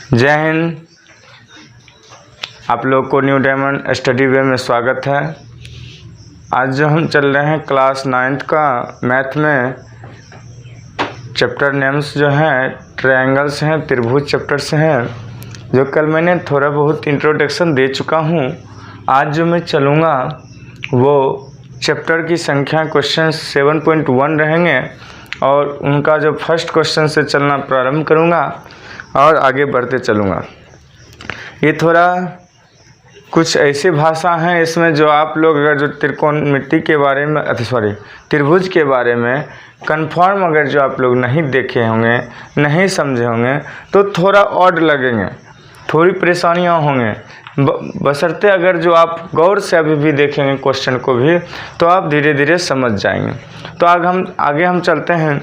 जय हिंद। आप लोग को न्यू डायमंड स्टडी वे में स्वागत है। आज जो हम चल रहे हैं क्लास 9th का मैथ में चैप्टर नेम्स जो हैं ट्रायंगल्स हैं, त्रिभुज चैप्टर से हैं, जो कल मैंने थोड़ा बहुत इंट्रोडक्शन दे चुका हूँ। आज जो मैं चलूँगा वो चैप्टर की संख्या क्वेश्चन 7.1 रहेंगे और उनका जो फर्स्ट क्वेश्चन से चलना प्रारंभ करूँगा और आगे बढ़ते चलूँगा। ये थोड़ा कुछ ऐसी भाषा हैं इसमें जो आप लोग अगर जो त्रिकोणमिति के बारे में त्रिभुज के बारे में कंफर्म अगर जो आप लोग नहीं देखे होंगे, नहीं समझे होंगे तो थोड़ा ऑड लगेंगे, थोड़ी परेशानियां होंगे। बशर्ते अगर जो आप गौर से अभी भी देखेंगे क्वेश्चन को भी तो आप धीरे धीरे समझ जाएंगे। तो आगे हम चलते हैं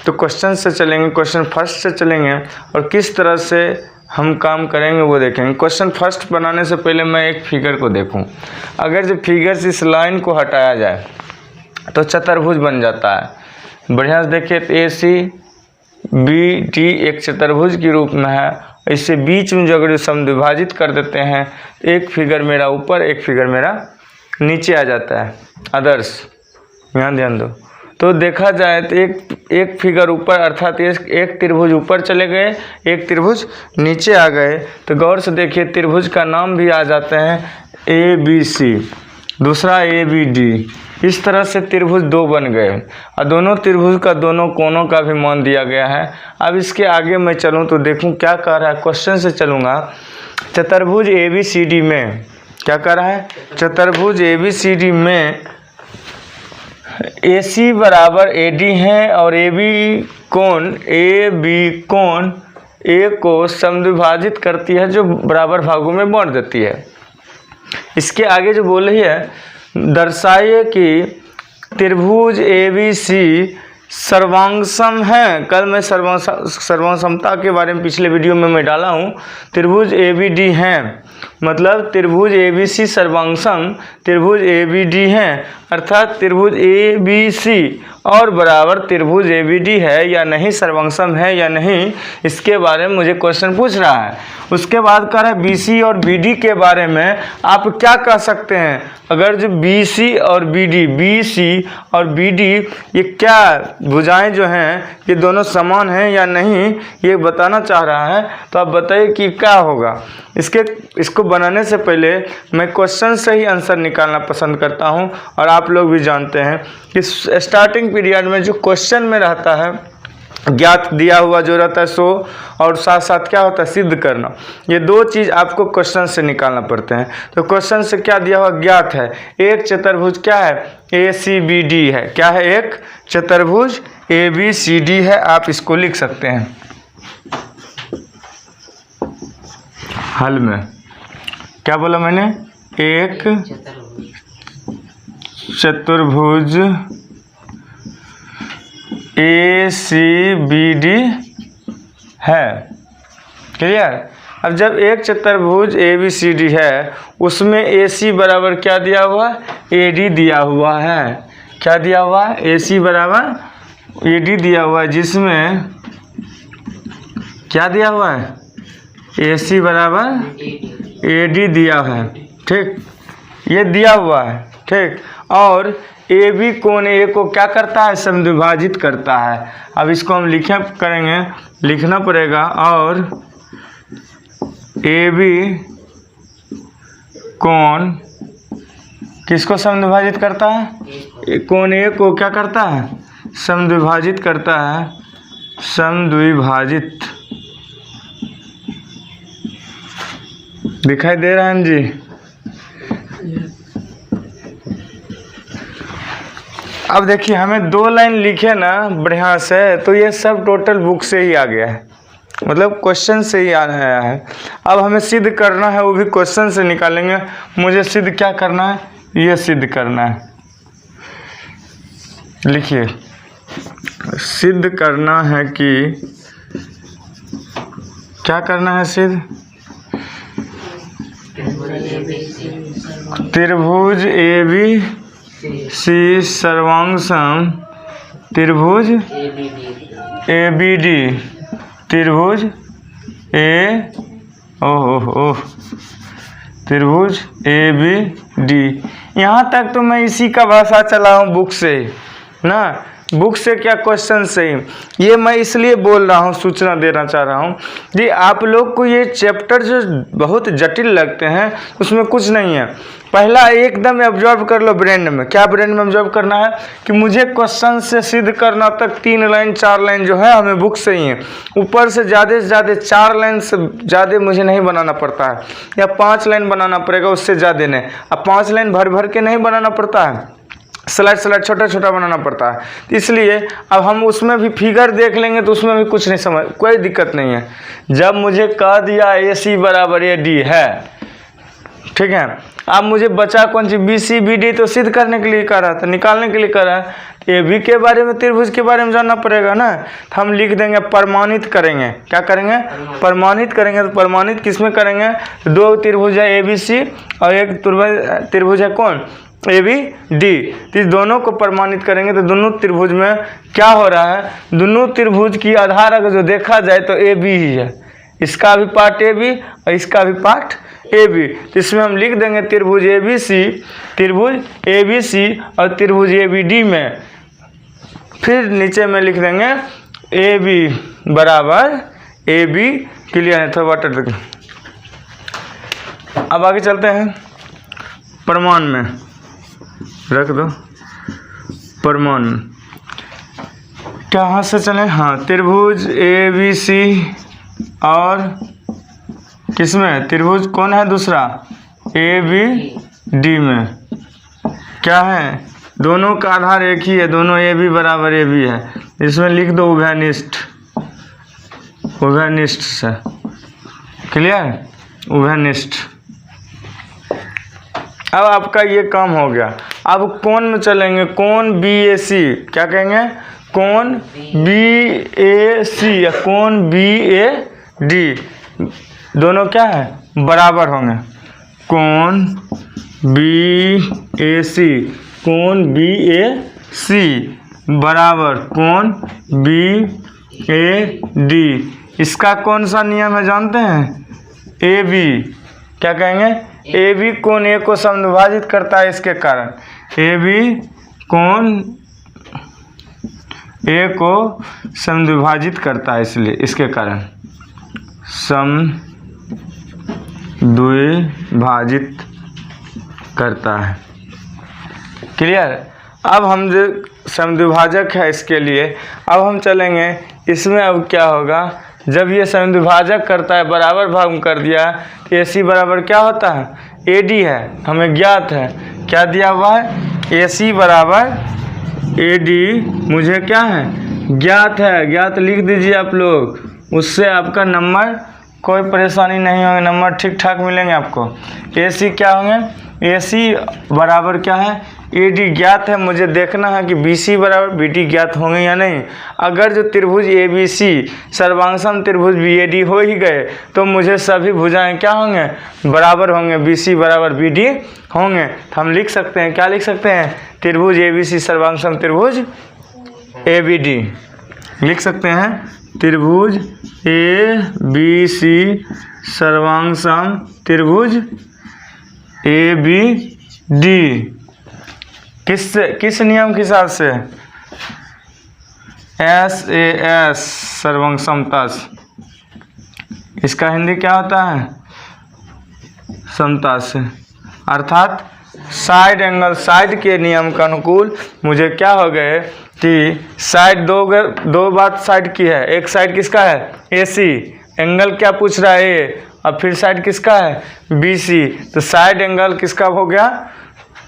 तो क्वेश्चन से चलेंगे, क्वेश्चन फर्स्ट से चलेंगे और किस तरह से हम काम करेंगे वो देखेंगे। क्वेश्चन फर्स्ट बनाने से पहले मैं एक फिगर को देखूं। अगर जो फिगर से इस लाइन को हटाया जाए तो चतुर्भुज बन जाता है। बढ़िया से देखिए तो ACBD एक चतुर्भुज के रूप में है। इससे बीच में जो अगर समद्विभाजित कर देते हैं एक फिगर मेरा ऊपर एक फिगर मेरा नीचे आ जाता है। आदर्श यहाँ ध्यान दो। तो देखा जाए तो एक फिगर ऊपर अर्थात एक त्रिभुज ऊपर चले गए, एक त्रिभुज नीचे आ गए। तो गौर से देखिए त्रिभुज का नाम भी आ जाते हैं ABC, दूसरा ABD। इस तरह से त्रिभुज दो बन गए और दोनों त्रिभुज का दोनों कोनों का भी मान दिया गया है। अब इसके आगे मैं चलूँ तो देखूँ क्या कह रहा है। क्वेश्चन से चलूँगा। चतुर्भुज ABCD में क्या कह रहा है? चतुर्भुज ABCD में AC बराबर AD है और AB कोण A को समद्विभाजित करती है जो बराबर भागों में बांट देती है। इसके आगे जो बोल रही है, दर्शाइए कि त्रिभुज ABC सर्वांगसम है। कल मैं सर्वांगसमता के बारे में पिछले वीडियो में मैं डाला हूँ। त्रिभुज ABD है मतलब त्रिभुज ABC सर्वांगसम त्रिभुज ABD है, अर्थात त्रिभुज ABC और बराबर त्रिभुज ABD है या नहीं, सर्वांगसम है या नहीं, इसके बारे में मुझे क्वेश्चन पूछ रहा है। उसके बाद कह रहा है BC और BD के बारे में आप क्या कह सकते हैं। अगर जो BC और BD ये क्या भुजाएं जो हैं ये दोनों समान हैं या नहीं, ये बताना चाह रहा है। तो आप बताइए कि क्या होगा। इसको बनाने से पहले मैं क्वेश्चन से ही आंसर निकालना पसंद करता हूं और आप लोग भी जानते हैं कि स्टार्टिंग पीरियड में जो क्वेश्चन में रहता है ज्ञात दिया हुआ जो रहता है सो और साथ साथ क्या होता है सिद्ध करना, ये दो चीज़ आपको क्वेश्चन से निकालना पड़ते हैं। तो क्वेश्चन से क्या दिया हुआ ज्ञात है, एक चतुर्भुज क्या है ACBD है। क्या है? एक चतुर्भुज ABCD है। आप इसको लिख सकते हैं हल में। क्या बोला मैंने? एक चतुर्भुज ACBD है। क्लियर? अब जब एक चतुर्भुज ABCD है उसमें AC बराबर क्या दिया हुआ है? AD दिया हुआ है। क्या दिया हुआ है? AC बराबर AD दिया हुआ है, जिसमें क्या दिया हुआ है? AC बराबर AD दिया है। ठीक, ये दिया हुआ है। ठीक, और AB कोण A को क्या करता है? समद्विभाजित करता है। अब इसको हम लिखना पड़ेगा। और AB कोण किसको समद्विभाजित करता है? कोण A को क्या करता है? समद्विभाजित करता है। समद्विभाजित दिखाई दे रहा है जी? अब देखिए हमें दो लाइन लिखे ना बढ़िया से, तो ये सब टोटल बुक से ही आ गया है, मतलब क्वेश्चन से ही आया है। अब हमें सिद्ध करना है, वो भी क्वेश्चन से निकालेंगे। मुझे सिद्ध क्या करना है? ये सिद्ध करना है। लिखिए, सिद्ध करना है कि क्या करना है? सिद्ध त्रिभुज ABC सर्वांगसम त्रिभुज ABD त्रिभुज ए ओह त्रिभुज ए बी डी। यहाँ तक तो मैं इसी का भाषा चला हूँ बुक से ना, बुक से क्या क्वेश्चन से ही। ये मैं इसलिए बोल रहा हूँ, सूचना देना चाह रहा हूँ जी आप लोग को ये चैप्टर जो बहुत जटिल लगते हैं उसमें कुछ नहीं है। पहला एकदम ऑब्जर्व कर लो ब्रेन में। क्या ब्रेन में ऑब्जर्व करना है कि मुझे क्वेश्चन से सिद्ध करना तक 3 लाइन 4 लाइन जो है हमें बुक से ही है। ऊपर से ज़्यादा 4 लाइन से ज़्यादा मुझे नहीं बनाना पड़ता है, या 5 लाइन बनाना पड़ेगा, उससे ज़्यादा नहीं। अब 5 लाइन भर भर के नहीं बनाना पड़ता है, स्लाइड छोटा छोटा बनाना पड़ता है। इसलिए अब हम उसमें भी फिगर देख लेंगे तो उसमें भी कुछ नहीं समझ, कोई दिक्कत नहीं है। जब मुझे कह दिया AC बराबर AD है, ठीक है, अब मुझे बचा कौन सी BC BD तो सिद्ध करने के लिए कह रहा था, निकालने के लिए कह रहा है। AB के बारे में, त्रिभुज के बारे में जानना पड़ेगा ना, तो हम लिख देंगे प्रमाणित करेंगे। क्या करेंगे? प्रमाणित करेंगे। तो प्रमाणित किस में करेंगे? 2 त्रिभुज है ABC और एक त्रिभुज है कौन? ABD। तो इस दोनों को प्रमाणित करेंगे तो दोनों त्रिभुज में क्या हो रहा है, दोनों त्रिभुज की आधार अगर जो देखा जाए तो AB ही है। इसका भी पार्ट AB और इसका भी पार्ट AB। तो इसमें हम लिख देंगे त्रिभुज ABC और त्रिभुज ABD में, फिर नीचे में लिख देंगे AB बराबर AB। क्लियर है? थोड़ा वाटर देखें। अब आगे चलते हैं प्रमाण में, रख दो प्रमाण में। कहाँ से चले? हाँ, त्रिभुज ABC और किसमें? त्रिभुज कौन है दूसरा? ABD में। क्या है? दोनों का आधार एक ही है, दोनों AB बराबर AB है। इसमें लिख दो उभयनिष्ठ से। क्लियर? उभयनिष्ठ। अब आपका ये काम हो गया। अब कोण में चलेंगे, कोण BAC। क्या कहेंगे? कोण BAC या कोण BAD, दोनों क्या है? बराबर होंगे। कोण BAC, कोण BAC बराबर कोण BAD। इसका कौन सा नियम है जानते हैं? AB। क्या कहेंगे? AB कोण A को समद्विभाजित करता है, इसके कारण AB कोण A को समद्विभाजित करता है, इसलिए इसके कारण समद्विभाजित करता है। क्लियर? अब हम जो समद्विभाजक है इसके लिए अब हम चलेंगे इसमें। अब क्या होगा जब ये समद्विभाजक करता है, बराबर भाग कर दिया, तो AC बराबर क्या होता है? AD है, हमें ज्ञात है। क्या दिया हुआ है? AC बराबर AD मुझे क्या है? ज्ञात है। ज्ञात लिख दीजिए आप लोग, उससे आपका नंबर कोई परेशानी नहीं होगी, नंबर ठीक ठाक मिलेंगे आपको। AC क्या होंगे? AC बराबर क्या है? AD ज्ञात है, मुझे देखना है कि BC बराबर BD ज्ञात होंगे या नहीं। अगर जो त्रिभुज ABC सर्वांगसम त्रिभुज BAD हो ही गए तो मुझे सभी भुजाएं क्या होंगे? बराबर होंगे, BC बराबर BD होंगे। तो हम लिख सकते हैं, क्या लिख सकते हैं? त्रिभुज ABC सर्वांगसम त्रिभुज ABD लिख सकते हैं। त्रिभुज ABC सर्वांगसम त्रिभुज ABD किस नियम के हिसाब से? SAS सर्वांग समता। इसका हिंदी क्या होता है? समता से, अर्थात साइड एंगल। साइड के नियम के अनुकूल मुझे क्या हो गए कि साइड दो बात साइड की है। एक साइड किसका है? AC। एंगल क्या पूछ रहा है? A। और फिर साइड किसका है? BC। तो साइड एंगल किसका हो गया?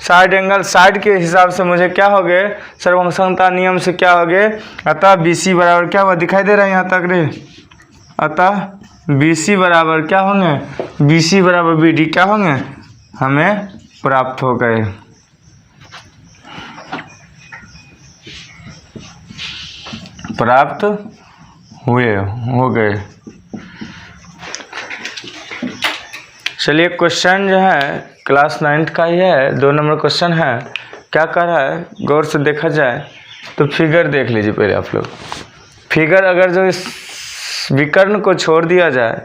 Side angle. साइड के हिसाब से मुझे क्या हो गए? सर्वांगसमता नियम से क्या हो गए? अतः BC बराबर क्या हुआ? दिखाई दे रहा है यहाँ तक रे? अतः BC बराबर क्या होंगे? BC बराबर BD क्या होंगे? हमें प्राप्त हो गए। प्राप्त हो गए। चलिए क्वेश्चन जो है क्लास 9th का ही है, 2 नंबर क्वेश्चन है। क्या कर रहा है गौर से देखा जाए तो फिगर देख लीजिए पहले आप लोग। फिगर अगर जो इस विकर्ण को छोड़ दिया जाए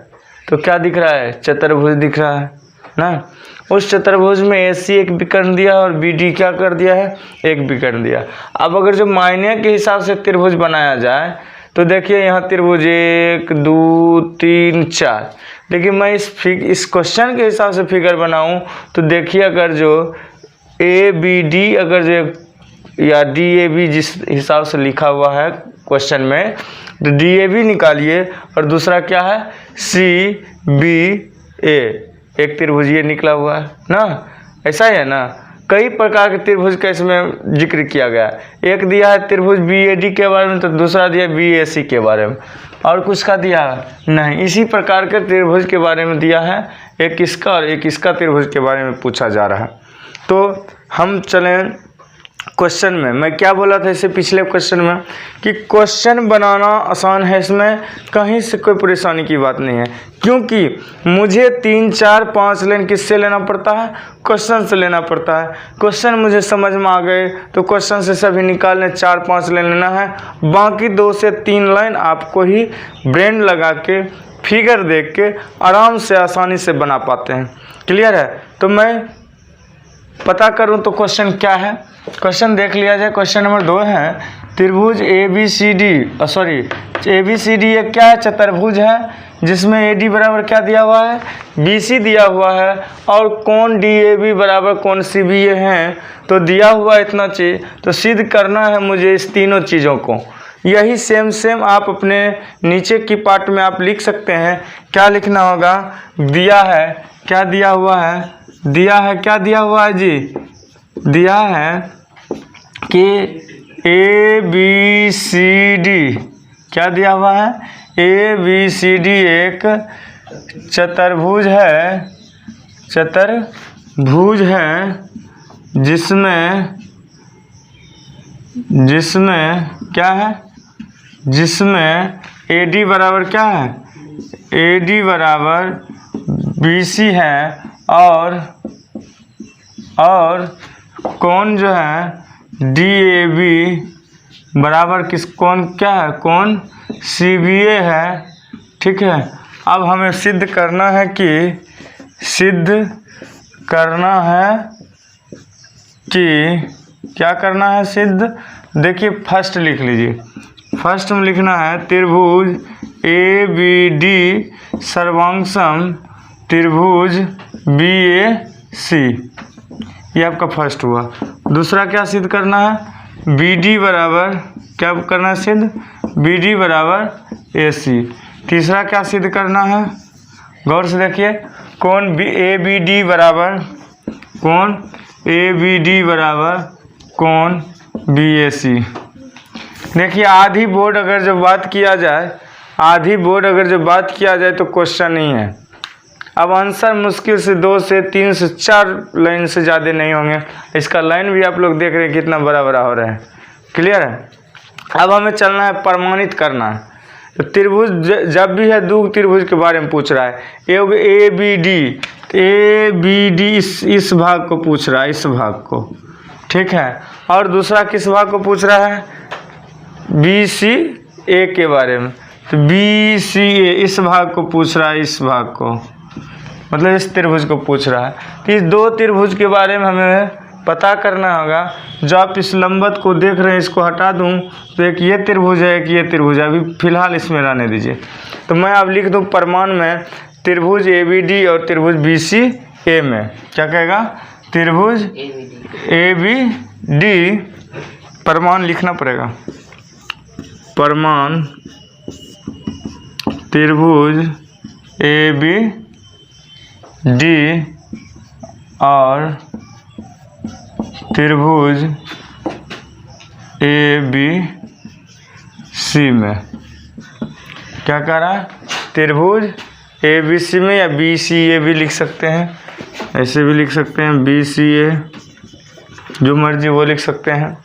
तो क्या दिख रहा है, चतुर्भुज दिख रहा है ना। उस चतुर्भुज में AC एक विकर्ण दिया और BD क्या कर दिया है, एक विकर्ण दिया। अब अगर जो मायने के हिसाब से त्रिभुज बनाया जाए तो देखिए यहाँ त्रिभुज 1 2 3 4, लेकिन मैं इस क्वेश्चन के हिसाब से फिगर बनाऊं तो देखिए अगर जो ABD अगर जो या DAB जिस हिसाब से लिखा हुआ है क्वेश्चन में, तो DAB निकालिए और दूसरा क्या है CBA, एक त्रिभुज ये निकला हुआ है ना, ऐसा ही है ना। कई प्रकार के त्रिभुज का इसमें जिक्र किया गया है। एक दिया है त्रिभुज BAD के बारे में, तो दूसरा दिया BAC के बारे में, और कुछ का दिया नहीं। इसी प्रकार के त्रिभुज के बारे में दिया है, एक इसका और एक इसका त्रिभुज के बारे में पूछा जा रहा है। तो हम चलें क्वेश्चन में। मैं क्या बोला था इससे पिछले क्वेश्चन में कि क्वेश्चन बनाना आसान है, इसमें कहीं से कोई परेशानी की बात नहीं है, क्योंकि मुझे 3 4 5 लाइन किससे लेना पड़ता है, क्वेश्चन से लेना पड़ता है। क्वेश्चन मुझे समझ में आ गए तो क्वेश्चन से सभी निकालने 4 5 लाइन लेना है, बाकी 2 से 3 लाइन आपको ही ब्रेन लगा के फिगर देख के आराम से आसानी से बना पाते हैं। क्लियर है। तो मैं पता करूं तो क्वेश्चन क्या है, क्वेश्चन देख लिया जाए। क्वेश्चन नंबर 2 है त्रिभुज ABCD एक क्या है, चतुर्भुज है जिसमें AD बराबर क्या दिया हुआ है, BC दिया हुआ है, और कोण DAB बराबर कोण CBA है। तो दिया हुआ इतना चीज तो सिद्ध करना है मुझे इस तीनों चीज़ों को। यही सेम आप अपने नीचे की पार्ट में आप लिख सकते हैं। क्या लिखना होगा, दिया है क्या दिया हुआ है, क्या दिया हुआ है जी, दिया है कि ABCD क्या दिया हुआ है, ABCD एक चतुर्भुज है जिसमें क्या है, जिसमें AD बराबर क्या है, AD बराबर BC है, और कोण जो है DAB बराबर किस कोण क्या है, कोण CBA है। ठीक है। अब हमें सिद्ध करना है क्या करना है, सिद्ध। देखिए फर्स्ट लिख लीजिए, फर्स्ट में लिखना है त्रिभुज ABD सर्वांगसम त्रिभुज BAC, ये आपका फर्स्ट हुआ। दूसरा क्या सिद्ध करना है, BD बराबर क्या करना है सिद्ध, BD बराबर AC। तीसरा क्या सिद्ध करना है, गौर से देखिए, कोण ABD बराबर कोण BAC। देखिए आधी बोर्ड अगर जब बात किया जाए तो क्वेश्चन नहीं है। अब आंसर मुश्किल से 2 से 3 से 4 लाइन से ज़्यादा नहीं होंगे। इसका लाइन भी आप लोग देख रहे हैं कितना बड़ा बड़ा हो रहा है। क्लियर है। अब हमें चलना है प्रमाणित करना है। तो त्रिभुज जब भी है दो त्रिभुज के बारे में पूछ रहा है, ABD इस भाग को पूछ रहा है, इस भाग को, ठीक है। और दूसरा किस भाग को पूछ रहा है, BCA के बारे में। तो BCA इस भाग को पूछ रहा है, इस भाग को, मतलब इस त्रिभुज को पूछ रहा है। तो इस दो त्रिभुज के बारे में हमें पता करना होगा। जो आप इस लंबवत को देख रहे हैं इसको हटा दूं तो एक ये त्रिभुज है, एक ये त्रिभुज है। अभी फिलहाल इसमें रहने दीजिए। तो मैं अब लिख दूं प्रमाण में त्रिभुज ABD और त्रिभुज BCA में क्या कहेगा, त्रिभुज ABD प्रमाण लिखना पड़ेगा। प्रमाण त्रिभुज ABD और त्रिभुज ABC में क्या कह रहा है, त्रिभुज ABC में या BCA भी लिख सकते हैं, ऐसे भी लिख सकते हैं, BCA जो मर्जी वो लिख सकते हैं।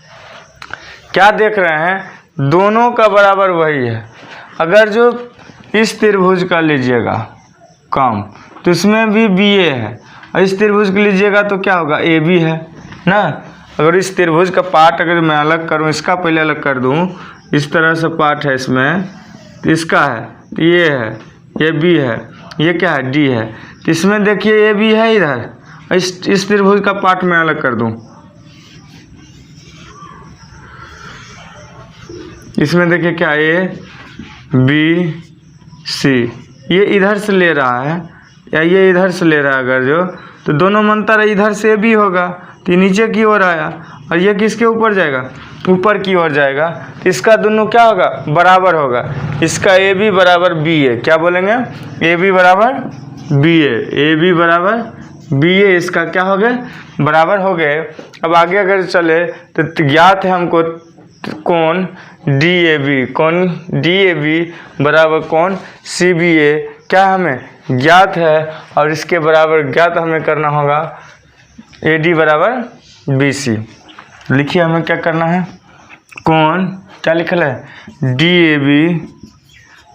क्या देख रहे हैं, दोनों का बराबर वही है। अगर जो इस त्रिभुज का लीजिएगा काम तो इसमें भी BA है, और इस त्रिभुज का लीजिएगा तो क्या होगा, AB है ना। अगर इस त्रिभुज का पार्ट अगर मैं अलग करूं, इसका पहले अलग कर दूं, इस तरह से पार्ट है इसमें, तो इसका है, ये है, ये B है, ये क्या है, डी है। तो इसमें देखिए ए बी है इधर, इस त्रिभुज का पार्ट मैं अलग कर दूं। इसमें देखिए क्या, ए बी सी, ये इधर से ले रहा है या ये इधर से ले रहा है अगर जो, तो दोनों मंतर इधर से भी होगा, तो ये नीचे की ओर आया और ये किसके ऊपर जाएगा, ऊपर की ओर जाएगा। इसका दोनों क्या होगा, बराबर होगा। इसका ए बी बराबर बी ए, क्या बोलेंगे, ए बी बराबर बी ए बी बराबर बी ए, इसका क्या हो गया, बराबर हो गए। अब आगे अगर चले तो ज्ञात है हमको कौन डी ए बी, कौन डी ए बी बराबर कौन सी बी ए, क्या हमें ज्ञात है। और इसके बराबर ज्ञात हमें करना होगा ए डी बराबर बी सी। लिखिए हमें क्या करना है, कौन क्या लिखल है, डी ए बी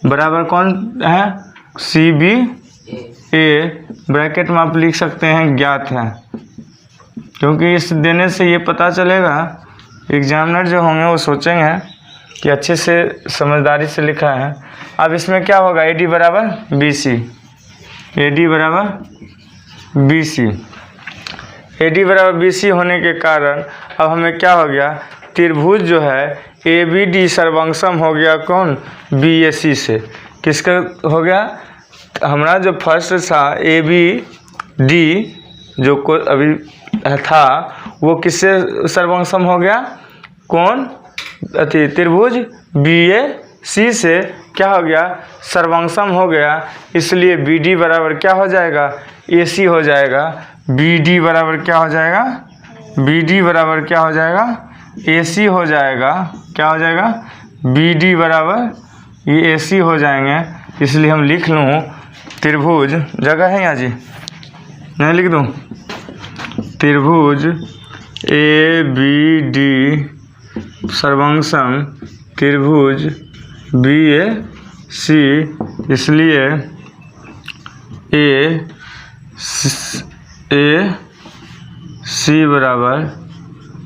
बराबर कौन है, सी बी ए, ब्रैकेट में आप लिख सकते हैं ज्ञात है, क्योंकि इस देने से ये पता चलेगा, एग्जामिनर जो होंगे वो सोचेंगे कि अच्छे से समझदारी से लिखा है। अब इसमें क्या होगा, ए डी बराबर बी सी, ए डी बराबर बी सी, ए डी बराबर बी सी होने के कारण अब हमें क्या हो गया, त्रिभुज जो है ए बी डी सर्वंगसम हो गया कौन, बी ए सी से। किसका हो गया, हमारा जो फर्स्ट था ए बी डी जो को अभी था वो किससे सर्वंगसम हो गया, कौन त्रिभुज बी ए सी से क्या हो गया, सर्वंगसम हो गया। इसलिए बी डी बराबर क्या हो जाएगा, ए सी हो जाएगा। बी डी बराबर क्या हो जाएगा, बी डी बराबर क्या हो जाएगा, ए सी हो जाएगा। क्या हो जाएगा, बी डी बराबर ये ए सी हो जाएंगे। इसलिए हम लिख लूँ त्रिभुज, जगह है यहाँ जी, नहीं लिख दूँ, त्रिभुज ए बी डी सर्वंगसम त्रिभुज बी ए सी, इसलिए ए सी बराबर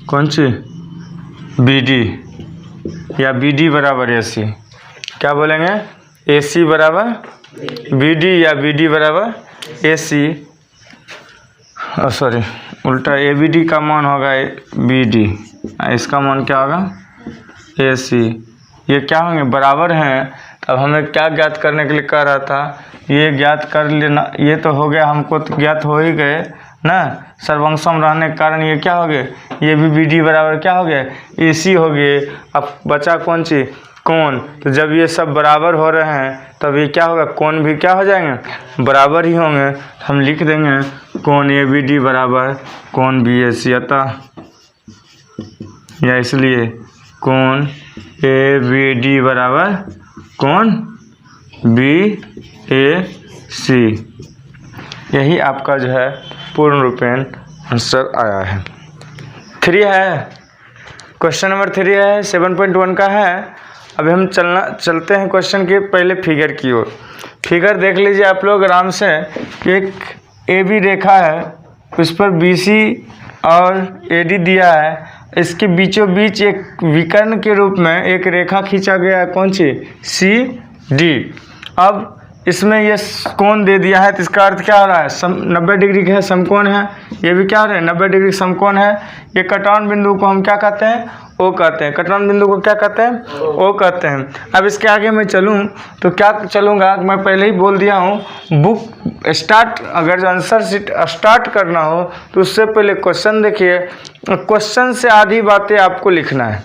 कौन सी, बी डी, या बी डी बराबर ए सी। क्या बोलेंगे, ए सी बराबर बी डी या बी डी बराबर ए सी, सॉरी उल्टा, ए बी डी का मान होगा बी डी, इसका मान क्या होगा, ए सी। ये क्या होंगे, बराबर हैं। अब हमें क्या ज्ञात करने के लिए कह रहा था, ये ज्ञात कर लेना, ये तो हो गया, हमको तो ज्ञात हो ही गए ना, सर्वंगसम रहने के कारण ये क्या हो गए, ये भी बी डी बराबर क्या हो गया, ए सी हो गए। अब बचा कौन सी, कौन। तो जब ये सब बराबर हो रहे हैं तब ये क्या होगा, कौन भी क्या हो जाएंगे, बराबर ही होंगे। हम लिख देंगे कौन ए बी डी बराबर कौन बी ए सी, अतः या इसलिए कौन ए बी डी बराबर कौन बी ए सी। यही आपका जो है पूर्ण रूपेण आंसर आया है। 3 है, क्वेश्चन नंबर 3 है, 7.1 का है। अभी हम चलते हैं क्वेश्चन के पहले फिगर की ओर। फिगर देख लीजिए आप लोग आराम से। एक ए बी रेखा है, उस पर बी सी और ए डी दिया है। इसके बीचों बीच एक विकर्ण के रूप में एक रेखा खींचा गया है, कौन सी, सी डी। अब इसमें ये कोण दे दिया है, तो इसका अर्थ क्या हो रहा है, 90 डिग्री का है, समकोण है। ये भी क्या हो रहा है, 90 डिग्री समकोण है। ये कटान बिंदु को हम क्या कहते हैं, ओ कहते हैं। कटान बिंदु को क्या कहते हैं, ओ कहते हैं। अब इसके आगे मैं चलूँ तो क्या चलूँगा, मैं पहले ही बोल दिया हूँ, बुक स्टार्ट, अगर जो आंसर शीट स्टार्ट करना हो तो उससे पहले क्वेश्चन देखिए। क्वेश्चन से आधी बातें आपको लिखना है,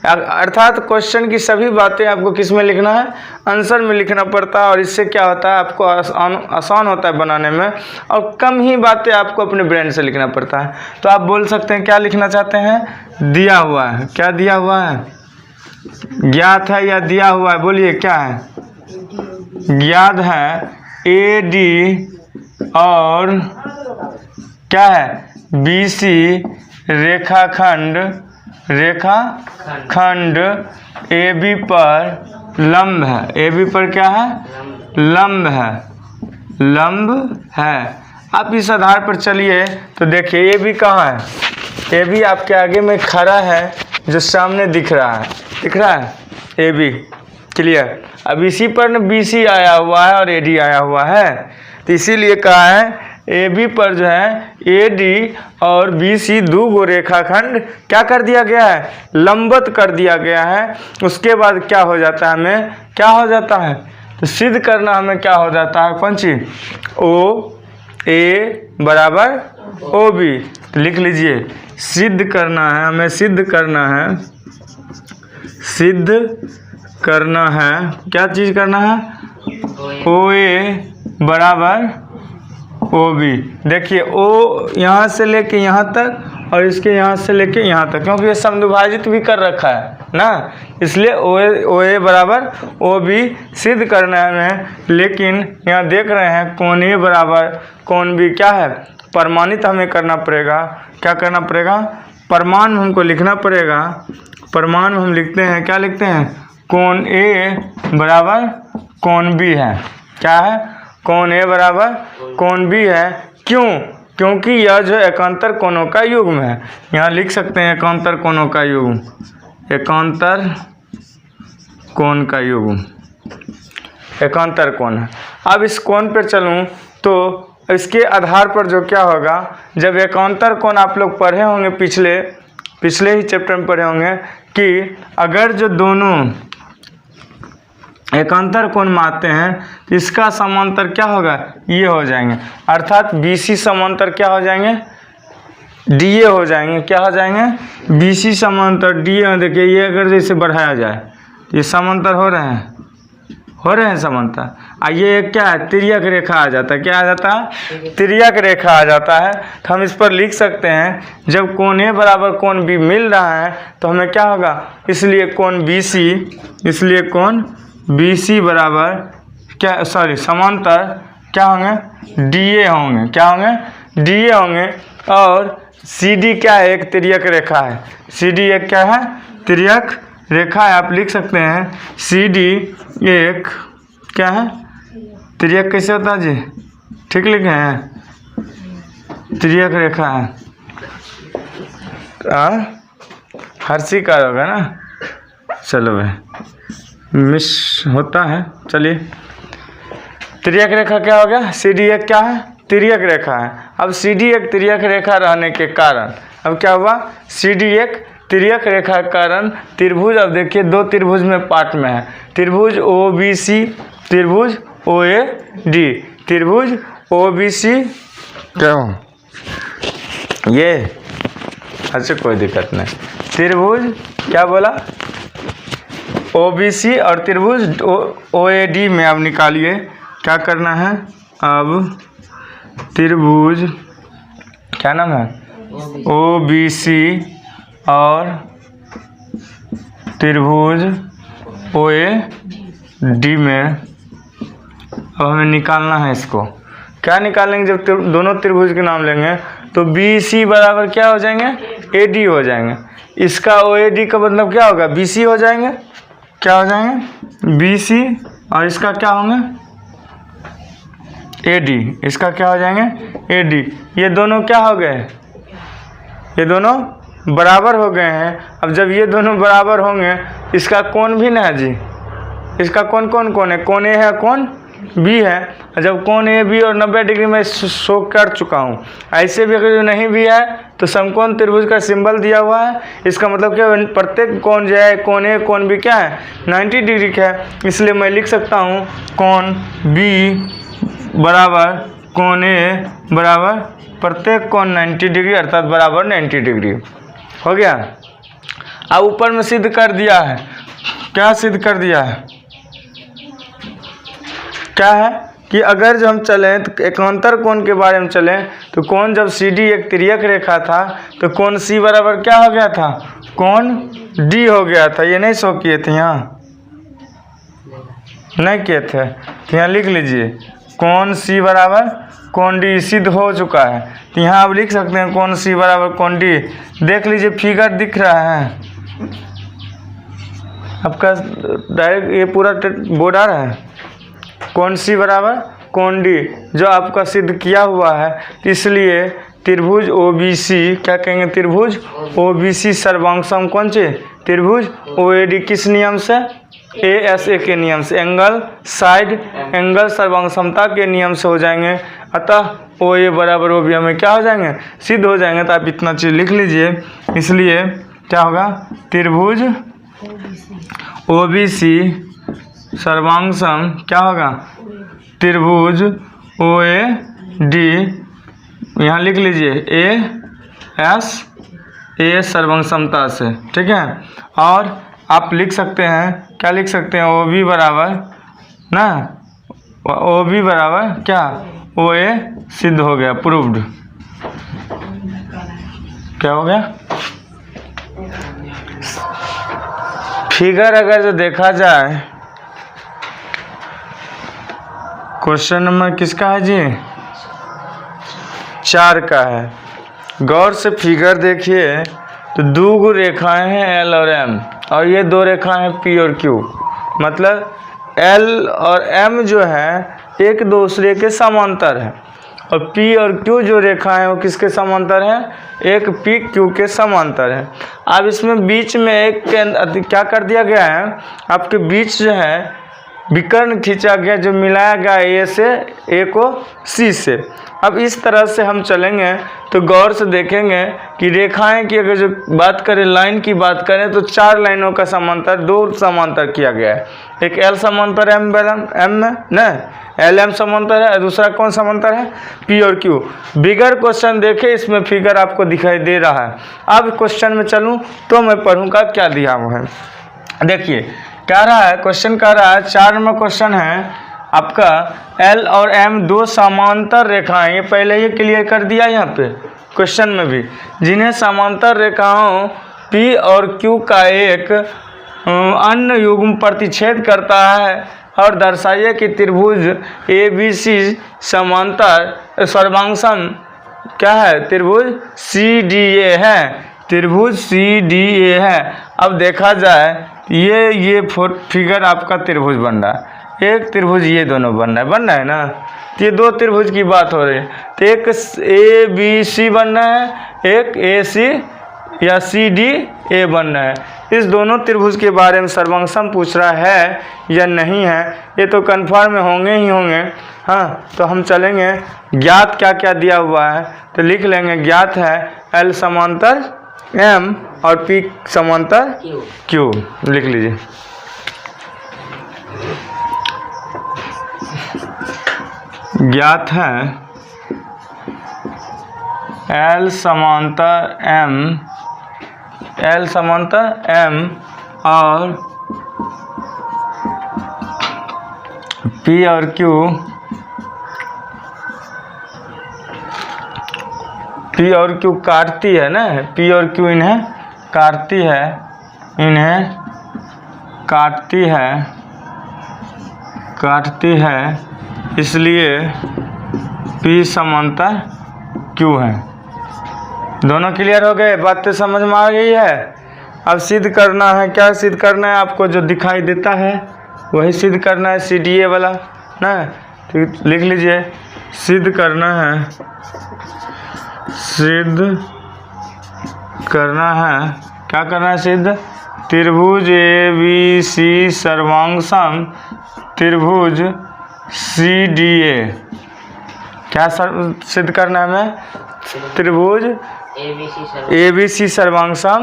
अर्थात क्वेश्चन की सभी बातें आपको किस में लिखना है, आंसर में लिखना पड़ता है। और इससे क्या होता है, आपको आसान होता है बनाने में, और कम ही बातें आपको अपने ब्रेन से लिखना पड़ता है। तो आप बोल सकते हैं क्या लिखना चाहते हैं, दिया हुआ है। क्या दिया हुआ है, ज्ञात है या दिया हुआ है, बोलिए क्या है, ज्ञात है ए डी और क्या है, बी सी रेखाखंड ए बी पर लंब है। ए बी पर क्या है, लंब है, लंब है। आप इस आधार पर चलिए तो देखिए ए बी कहाँ है, ए बी आपके आगे में खड़ा है, जो सामने दिख रहा है, दिख रहा है ए बी। क्लियर। अब इसी पर न BC आया हुआ है और AD आया हुआ है, तो इसीलिए कहा है AB पर जो है AD और BC दो गो रेखाखंड क्या कर दिया गया है, लंबवत कर दिया गया है। उसके बाद क्या हो जाता है, हमें क्या हो जाता है, तो सिद्ध करना हमें क्या हो जाता है, कौन चीज, OA बराबर OB। तो लिख लीजिए, सिद्ध करना है हमें, सिद्ध करना है, सिद्ध करना है, क्या चीज करना है, OA बराबर OB। देखिए O यहाँ से लेके यहाँ तक और इसके यहाँ से लेके यहाँ तक, क्योंकि ये समद्विभाजित भी कर रखा है ना, इसलिए OA बराबर OB सिद्ध करना है हमें। लेकिन यहाँ देख रहे हैं कोण A बराबर कोण B क्या है, प्रमाणित हमें करना पड़ेगा। क्या करना पड़ेगा, प्रमाण हमको लिखना पड़ेगा। प्रमाण हम लिखते हैं, क्या लिखते हैं, कोण A बराबर कोण B है। क्या है, कोण A बराबर कोण B है। क्यों, क्योंकि यह जो एकांतर कोणों का युग्म है, यहाँ लिख सकते हैं एकांतर कोणों का युग्म, एकांतर कोण का युग्म, एकांतर कोण है। अब इस कोण पर चलूँ तो इसके आधार पर जो क्या होगा, जब एकांतर कोण आप लोग पढ़े होंगे, पिछले ही चैप्टर में पढ़े होंगे कि अगर जो दोनों एकांतर कोण मानते हैं तो इसका समांतर क्या होगा, ये हो जाएंगे, अर्थात BC समांतर क्या हो जाएंगे, DA हो जाएंगे। क्या हो जाएंगे, BC समांतर DA। देखिए ये अगर जैसे बढ़ाया जाए, ये समांतर हो रहे हैं समांतर। ये क्या है, तिर्यक रेखा आ जाता है। क्या आ जाता है, तिर्यक रेखा आ जाता है। तो हम इस पर लिख सकते हैं, जब कोण A बराबर कोण B मिल रहा है तो हमें क्या होगा, इसलिए कोण BC, इसलिए कोण BC बराबर क्या, सॉरी समांतर क्या होंगे, DA होंगे। क्या होंगे, DA होंगे। और CD क्या है, एक तिर्यक रेखा है। CD एक क्या है, तिर्यक रेखा है। आप लिख सकते हैं CD एक क्या है, तिर्यक कैसे होता है जी, ठीक लिखे हैं, तिर्यक रेखा है। हर्षी का होगा ना, चलो भाई मिस होता है। चलिए, तिर्यक रेखा क्या हो गया, CD एक क्या है, तिर्यक रेखा है। अब CD एक तिर्यक रेखा रहने के कारण अब क्या हुआ, CD एक तिर्यक रेखा के कारण त्रिभुज, अब देखिए दो त्रिभुज में पार्ट में है, त्रिभुज OBC, त्रिभुज OAD, त्रिभुज OBC क्यों, ये अच्छा कोई दिक्कत नहीं, त्रिभुज क्या बोला OBC और त्रिभुज OAD में अब निकालिए क्या करना है। अब त्रिभुज क्या नाम है, OBC और त्रिभुज OAD में अब हमें निकालना है इसको। क्या निकालेंगे, जब दोनों त्रिभुज के नाम लेंगे तो BC बराबर क्या हो जाएंगे, AD हो जाएंगे। इसका OAD का मतलब क्या होगा, BC हो जाएंगे। क्या हो जाएंगे, BC, और इसका क्या होंगे, AD, इसका क्या हो जाएंगे, AD। ये दोनों क्या हो गए, ये दोनों बराबर हो गए हैं। अब जब ये दोनों बराबर होंगे, इसका कोण भी ना है जी, इसका कोण कौन है, कोण A है, कोण B है। जब कोण AB और 90 डिग्री में शो कर चुका हूँ, ऐसे भी अगर जो नहीं भी है तो समकोण त्रिभुज का सिंबल दिया हुआ है। इसका मतलब क्या, प्रत्येक कोण जो है, कोण A कोण B क्या है, 90 डिग्री का है। इसलिए मैं लिख सकता हूँ कोण B बराबर कोण A बराबर प्रत्येक कोण 90 डिग्री, अर्थात बराबर 90 डिग्री हो गया। अब ऊपर में सिद्ध कर दिया है, क्या सिद्ध कर दिया है, क्या है कि अगर जो हम चलें तो एकांतर कोण के बारे में चलें तो कोण जब CD एक तिर्यक रेखा था तो कोण C बराबर क्या हो गया था, कोण D हो गया था। ये नहीं शो किए थे, यहाँ नहीं किए थे, तो यहाँ लिख लीजिए कोण C बराबर कोण D सिद्ध हो चुका है। तो यहाँ आप लिख सकते हैं कोण C बराबर कोण D। देख लीजिए फिगर दिख रहा है आपका, डायरेक्ट ये पूरा बोर्ड आ रहा है। कोण C बराबर कोण D जो आपका सिद्ध किया हुआ है, इसलिए त्रिभुज OBC क्या कहेंगे, त्रिभुज OBC सर्वांग समकोण त्रिभुज OAD किस नियम से, ASA के नियम से, एंगल साइड एंगल सर्वांग समता के नियम से हो जाएंगे। अतः OA बराबर OB हमें क्या हो जाएंगे, सिद्ध हो जाएंगे। तो आप इतना चीज़ लिख लीजिए। इसलिए क्या होगा, त्रिभुज OBC सर्वांग सम क्या होगा, त्रिभुज OAD, यहाँ लिख लीजिए ASA सर्वांग समता से, ठीक है। और आप लिख सकते हैं, क्या लिख सकते हैं, OB बराबर ना, OB बराबर क्या, OA सिद्ध हो गया, प्रूव्ड। क्या हो गया, फिगर अगर जो देखा जाए, क्वेश्चन नंबर किसका है जी, 4 का है। गौर से फिगर देखिए तो 2 रेखाएं हैं L और M, और ये 2 रेखाएं हैं P और Q। मतलब L और M जो है एक दूसरे के समांतर है, और P और Q जो रेखा है वो किसके समांतर है, एक P Q के समांतर है। अब इसमें बीच में एक क्या कर दिया गया है, आपके बीच जो है विकर्ण खींचा गया, जो मिलाया गया A से, A को C से। अब इस तरह से हम चलेंगे तो गौर से देखेंगे कि रेखाएं की अगर जो बात करें, लाइन की बात करें, तो 4 लाइनों का समांतर 2 समांतर किया गया है। एक L समांतर है M में न, LM समांतर है, दूसरा कौन समांतर है, P और Q। बिगर क्वेश्चन देखे, इसमें फिगर आपको दिखाई दे रहा है। अब क्वेश्चन में चलूँ तो मैं पढ़ूँगा क्या दिया हुआ है। देखिए कह रहा है, क्वेश्चन कह रहा है, 4 नंबर क्वेश्चन है आपका, L और M 2 समांतर रेखाएं, ये पहले ही क्लियर कर दिया यहाँ पे क्वेश्चन में भी, जिन्हें समांतर रेखाओं P और Q का एक अन्य युग्म प्रतिच्छेद करता है, और दर्शाइए कि त्रिभुज ABC समांतर सर्वांगसम क्या है, त्रिभुज CDA है, त्रिभुज CDA है। अब देखा जाए ये फिगर आपका त्रिभुज बन रहा है, एक त्रिभुज ये दोनों बन रहा है ना, तो ये 2 त्रिभुज की बात हो रही है। तो एक ABC बन रहा है, एक AC या CDA बन रहा है। इस दोनों त्रिभुज के बारे में सर्वांगसम पूछ रहा है या नहीं है, ये तो कन्फर्म होंगे ही होंगे। हाँ, तो हम चलेंगे, ज्ञात क्या क्या दिया हुआ है तो लिख लेंगे। ज्ञात है L समांतर M और P समांतर Q, लिख लीजिए। ज्ञात है L समांतर M और P और Q, P और Q काटती है ना, P और Q इन्हें काटती है, इसलिए P समांतर Q है। दोनों क्लियर हो गए, बातें समझ में आ गई है। अब सिद्ध करना है, क्या सिद्ध करना है, आपको जो दिखाई देता है वही सिद्ध करना है, CDA वाला ना। तो लिख लीजिए, सिद्ध करना है, क्या करना है, सिद्ध त्रिभुज ABC सर्वांगसम त्रिभुज CDA। क्या सिद्ध करना है हमें, त्रिभुज ABC सर्वांगसम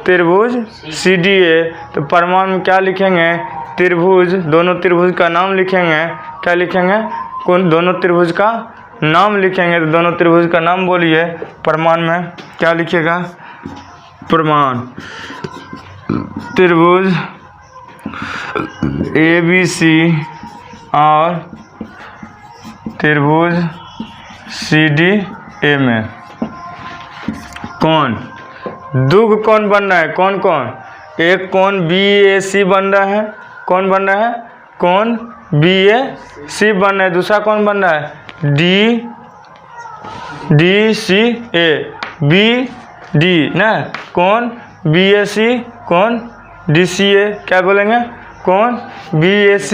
त्रिभुज CDA। तो प्रमाण में क्या लिखेंगे, त्रिभुज, दोनों त्रिभुज का नाम लिखेंगे। क्या लिखेंगे, कौन, दोनों त्रिभुज का नाम लिखेंगे। तो दोनों त्रिभुज का नाम बोलिए। प्रमाण में क्या लिखिएगा, प्रमाण त्रिभुज ABC और त्रिभुज CDA में कौन, दुग कौन बन रहा है, कौन कौन, एक कौन BAC बन रहा है, कौन बन रहा है, कौन BAC बन रहा है, दूसरा कौन बन रहा है, DCA, BD ना, कौन BAC, कौन DCA, क्या बोलेंगे, कौन BAC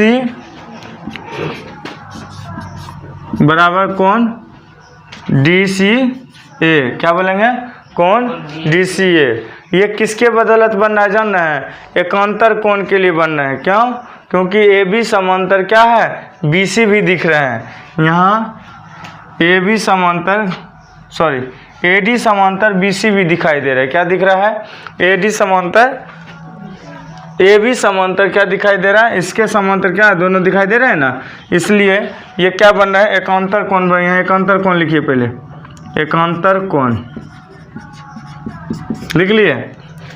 बराबर कौन DCA, क्या बोलेंगे, कौन DCA। ये किसके बदौलत बन रहा है जान रहे हैं? एकांतर कोण के लिए बन रहे हैं। क्यों? क्योंकि ए बी समांतर क्या है? बी सी भी दिख रहे हैं। यहाँ ए बी समांतर ए डी समांतर बी सी भी दिखाई दे रहा है। क्या दिख रहा है? ए डी समांतर ए बी समांतर क्या दिखाई दे रहा है? इसके समांतर क्या दोनों दिखाई दे रहे हैं ना, इसलिए ये क्या बन रहा है? एकांतर कोण बन रहा है। एकांतर कोण लिखिए पहले, एकांतर कोण लिख लिए।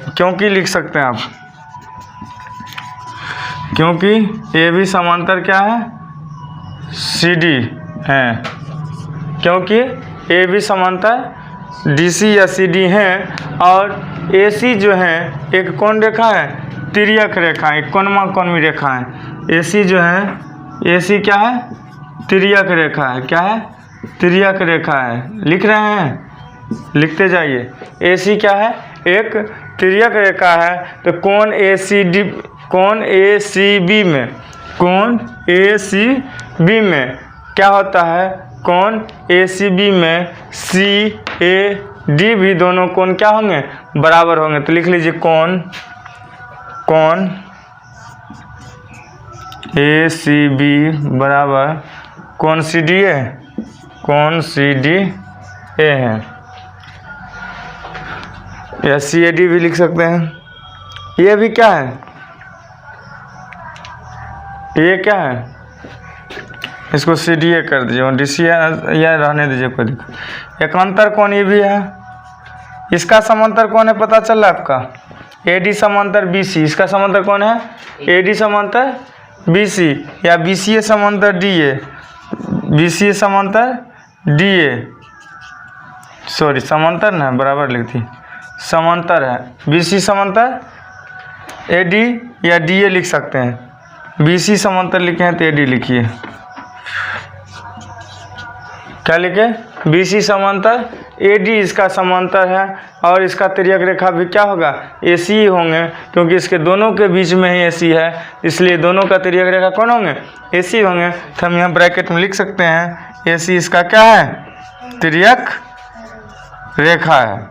क्योंकि लिख सकते हैं आप, क्योंकि ए बी समांतर क्या है? सी डी है। क्योंकि ए बी समांतर डी सी या सी डी हैं और ए सी जो है एक कौन रेखा है? तिर्यक रेखा, एक कोणमा कोणवी रेखा है। ए सी जो है, ए सी क्या है? तिर्यक रेखा है। क्या है? तिर्यक रेखा है। लिख रहे हैं? लिखते जाइए। ए सी क्या है? एक तिर्यक रेखा है। तो कोण ए सी डी, कोण ए सी बी में, कोण ए सी बी में क्या होता है? कोण ए सी बी में सी ए डी भी दोनों कोण क्या होंगे? बराबर होंगे। तो लिख लीजिए कोण ए सी बी बराबर कोण सी डी ए, कोण सी डी ए है। या सी ए डी भी लिख सकते हैं। ये भी क्या है? ये क्या है? इसको सी डी ए कर दीजिए, डी सी या रहने दीजिए, कोई दिक्कत। एकांतर कोण ये भी है। इसका समांतर कौन है पता चल रहा है आपका? ए डी समांतर बी सी। इसका समांतर कौन है? ए डी समांतर बी सी या बी सी ए समांतर डी ए, बी सी ए समांतर डी ए, सॉरी समांतर ना बराबर लिखती, समांतर है। बी सी समांतर ए डी या डी ए लिख सकते हैं। बी सी समांतर लिखे हैं तो ए डी लिखिए। क्या लिखे? बी सी समांतर ए डी इसका समांतर है और इसका तिर्यक रेखा भी क्या होगा? ए सी ही होंगे, क्योंकि इसके दोनों के बीच में ही ए सी है, इसलिए दोनों का तिर्यक रेखा कौन होंगे? ए सी होंगे। तो हम यहाँ ब्रैकेट में लिख सकते हैं ए सी इसका क्या है? तिर्यक रेखा है।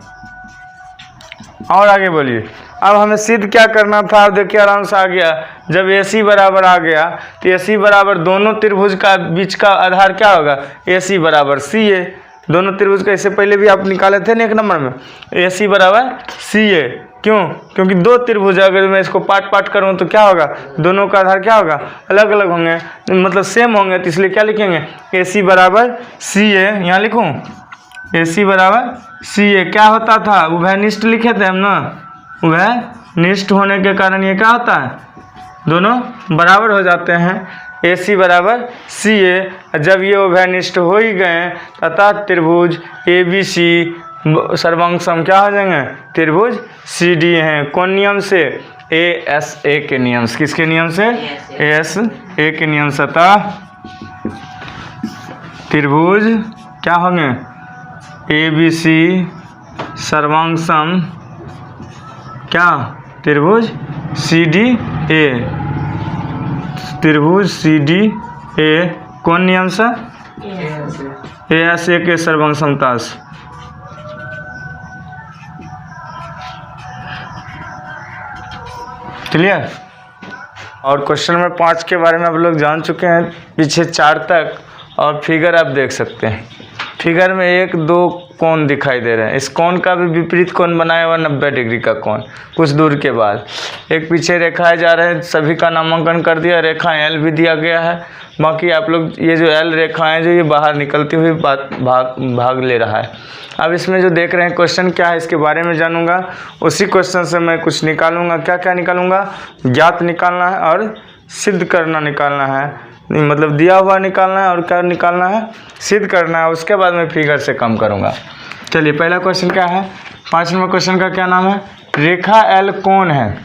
और आगे बोलिए। अब हमें सिद्ध क्या करना था? अब देखिए आराम से आ गया। जब ए सी बराबर आ गया तो ए सी बराबर दोनों त्रिभुज का बीच का आधार क्या होगा? ए सी बराबर सी ए। दोनों त्रिभुज का इससे पहले भी आप निकाले थे ना एक नंबर में, ए सी बराबर सी ए। क्यों? क्योंकि दो त्रिभुज अगर मैं इसको पार्ट करूँ तो क्या होगा? दोनों का आधार क्या होगा? अलग अलग होंगे, मतलब सेम होंगे। तो इसलिए क्या लिखेंगे? ए सी बराबर सी ए। यहाँ लिखूँ ए सी बराबर सी ए। क्या होता था? उभयनिष्ठ लिखे थे हम ना। उभयनिष्ठ होने के कारण ये क्या होता है? दोनों बराबर हो जाते हैं। ए सी बराबर सी ए। जब ये उभयनिष्ठ हो ही गए तथा त्रिभुज ए बी सी सर्वांग सम क्या हो जाएंगे? त्रिभुज सी डी हैं। कौन नियम से? ए एस ए के नियम से। किसके नियम से? ए एस ए के नियम से। अतः त्रिभुज क्या होंगे? ए बी सी सर्वांग सम क्या? त्रिभुज सी डी ए। त्रिभुज सी डी ए कौन नियम से? ए एस ए के सर्वांग समता से। क्लियर? और क्वेश्चन नंबर 5 के बारे में आप लोग जान चुके हैं पीछे 4 तक। और फिगर आप देख सकते हैं। फिगर में 1-2 कोण दिखाई दे रहे हैं। इस कोण का भी विपरीत कोण बनाया हुआ 90 डिग्री का कोण कुछ दूर के बाद। एक पीछे रेखाएं जा रहे हैं, सभी का नामांकन कर दिया। रेखा एल भी दिया गया है। बाकी आप लोग ये जो एल रेखाएं जो ये बाहर निकलती हुई भाग ले रहा है। अब इसमें जो देख रहे हैं क्वेश्चन क्या है इसके बारे में जानूंगा। उसी क्वेश्चन से मैं कुछ निकालूंगा। क्या क्या निकालूंगा? ज्ञात निकालना है और सिद्ध करना निकालना है। मतलब दिया हुआ निकालना है और क्या निकालना है? सिद्ध करना है। उसके बाद मैं फिगर से कम करूंगा। चलिए पहला क्वेश्चन क्या है? 5 नंबर क्वेश्चन का क्या नाम है? रेखा एल कौन है?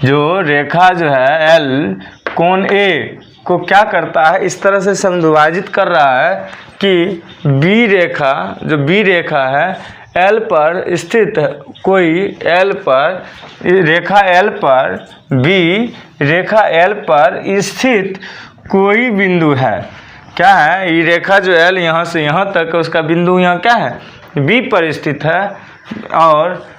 जो रेखा जो है एल कोण ए को क्या करता है? इस तरह से समद्विभाजित कर रहा है कि बी रेखा, जो बी रेखा है एल पर स्थित कोई एल पर रेखा एल पर बी रेखा एल पर स्थित कोई बिंदु है। क्या है? ये रेखा जो एल यहाँ से यहाँ तक उसका बिंदु यहाँ क्या है? बी पर स्थित है। और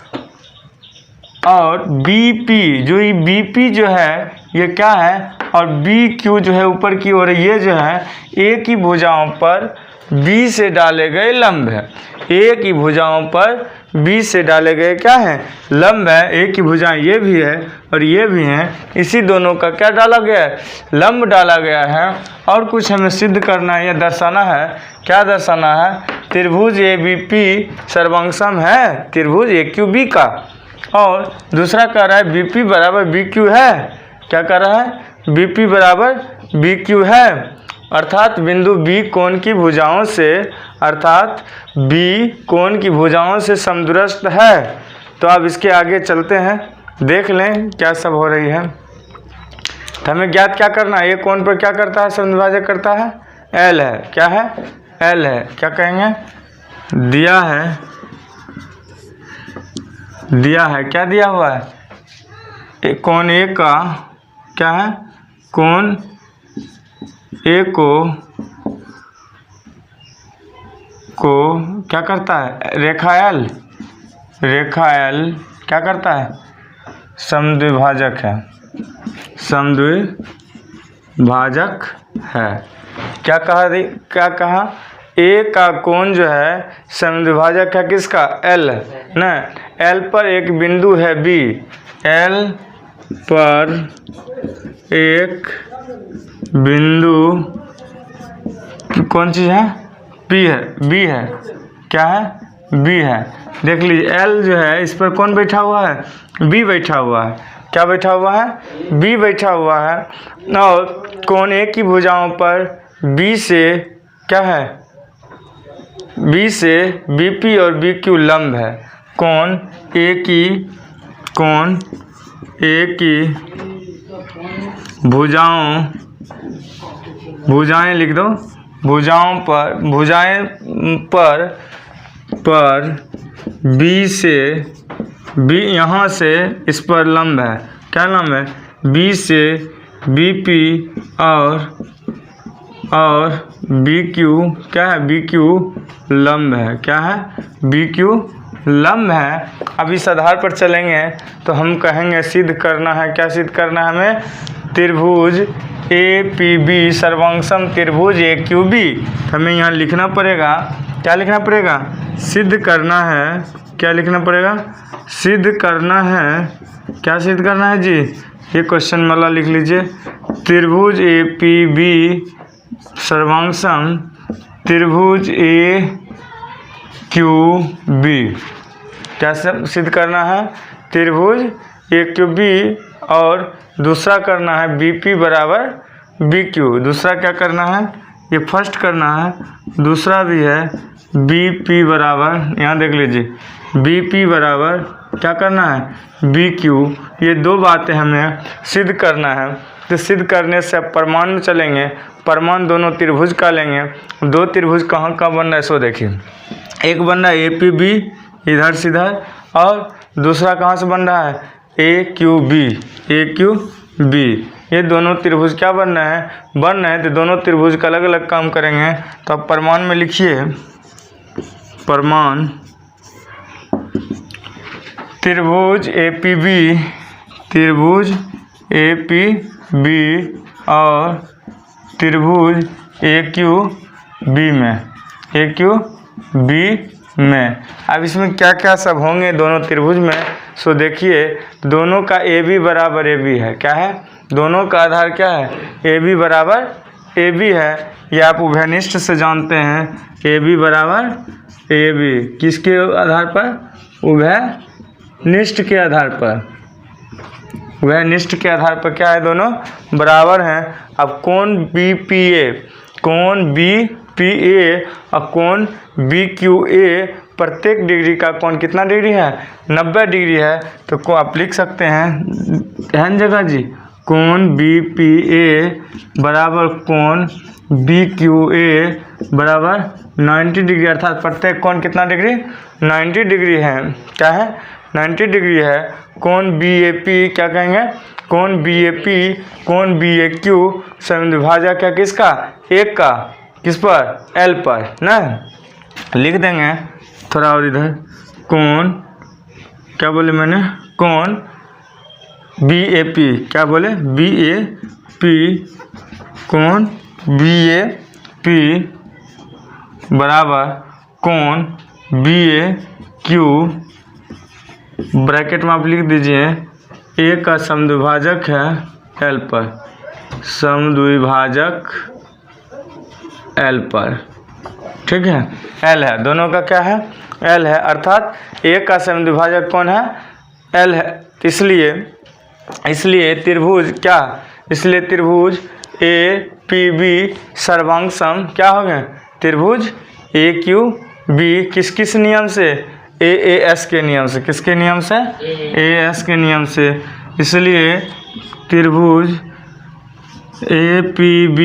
बीपी, जो ये बीपी जो है ये क्या है, और बी क्यू जो है ऊपर की ओर, ये जो है ए की भुजाओं पर बी से डाले गए लंब है। ए की भुजाओं पर बी से डाले गए क्या है, लंब है। ए की भुजाएं ये भी है और ये भी हैं, इसी दोनों का क्या डाला गया है, लंब डाला गया है। और कुछ हमें सिद्ध करना है या दर्शाना है। क्या दर्शाना है, त्रिभुज ए बी पी सर्वांगसम है त्रिभुज ए क्यू बी का। और दूसरा कह रहा है बी पी बराबर बी क्यू है। क्या कह रहा है, बी पी बराबर बी क्यू है, अर्थात बिंदु बी कोण की भुजाओं से, अर्थात बी कोण की भुजाओं से समदूरस्थ है। तो अब इसके आगे चलते हैं, देख लें क्या सब हो रही है। तो हमें ज्ञात क्या करना है, ये कोण पर क्या करता है, समद्विभाजक करता है, एल है। क्या है, एल है। क्या कहेंगे, दिया है क्या दिया हुआ है, कोण ए का क्या है, कोण ए को क्या करता है, रेखा एल क्या करता है, समद्विभाजक है, समद्विभाजक है। क्या कहा, ए का कोण जो है समद्विभाजक है किसका, एल ना। एल पर एक बिंदु है बी, एल पर एक बिंदु कौन चीज़ है, बी है। क्या है, बी है। देख लीजिए एल जो है इस पर कौन बैठा हुआ है, बी बैठा हुआ है। क्या बैठा हुआ है, बी बैठा हुआ है। और कोण ए की भुजाओं पर बी से क्या है, बी से बी पी और बी क्यू लंब है। कोण ए की भुजाएं लिख दो, भुजाएं पर बी से, बी यहाँ से इस पर लंब है। क्या लंब है, बी से बी पी और बी क्यू क्या है, बी क्यू लंब है। क्या है, बी क्यू लंब है। अब इस आधार पर चलेंगे तो हम कहेंगे सिद्ध करना है। क्या सिद्ध करना है हमें, त्रिभुज ए पी बी सर्वांगसम त्रिभुज ए क्यू बी। हमें यहाँ लिखना पड़ेगा, क्या लिखना पड़ेगा, सिद्ध करना है। क्या लिखना पड़ेगा, सिद्ध करना है। क्या सिद्ध करना है जी, ये क्वेश्चन वाला लिख लीजिए, त्रिभुज ए पी बी सर्वांगसम त्रिभुज ए क्यू बी। क्या सिद्ध करना है, त्रिभुज ए क्यू बी, और दूसरा करना है बी पी बराबर बी क्यू। दूसरा क्या करना है, ये फर्स्ट करना है, दूसरा भी है बी पी बराबर, यहाँ देख लीजिए बी पी बराबर क्या करना है, बी क्यू। ये दो बातें हमें सिद्ध करना है। तो सिद्ध करने से अब प्रमाण में चलेंगे, प्रमाण दोनों त्रिभुज का लेंगे। दो त्रिभुज कहाँ बन रहा है सो देखिए, एक बन रहा है ए पी बी इधर सीधा, और दूसरा कहाँ से बन रहा है, ए क्यू बी ये दोनों त्रिभुज क्या बन रहे हैं, तो दोनों त्रिभुज का अलग अलग काम करेंगे। तो अब प्रमाण में लिखिए, प्रमाण त्रिभुज ए पी बी और त्रिभुज ए क्यू बी में। अब इसमें क्या क्या सब होंगे दोनों त्रिभुज में, सो देखिए दोनों का ए बी बराबर ए बी है। क्या है, दोनों का आधार क्या है, ए बी बराबर ए बी है। ये आप उभयनिष्ठ से जानते हैं, ए बी बराबर ए बी किसके आधार पर, उभयनिष्ठ के आधार पर। उभयनिष्ठ के आधार पर क्या है, दोनों बराबर हैं। अब कोण बी पी ए और कोण बी क्यू ए, प्रत्येक डिग्री का कोण कितना डिग्री है, 90 डिग्री है। तो को आप लिख सकते हैं एहन जगह जी, कोण बी पी ए बराबर कोण बी क्यू ए बराबर 90 डिग्री, अर्थात प्रत्येक कोण कितना डिग्री, 90 डिग्री है। क्या है, 90 डिग्री है। कोण बी ए पी क्या कहेंगे, कोण बी ए पी कोण बी ए क्यू समद्विभाजक है किसका, एक का, किस पर, एल पर ना। लिख देंगे थोड़ा और इधर, कोण, क्या बोले मैंने, कोण BAP, क्या बोले BAP, कोण BAP बराबर कोण BAQ, ब्रैकेट में आप लिख दीजिए ए का समद्विभाजक है L पर, समद्विभाजक L पर, ठीक है, L है, दोनों का क्या है L है, अर्थात ए का समद्विभाजक कौन है L है, इसलिए त्रिभुज क्या, इसलिए त्रिभुज APB सर्वांग सम क्या हो गए, त्रिभुज AQB किस किस नियम से, AAS के नियम से, किसके नियम से, AAS के नियम से, इसलिए त्रिभुज APB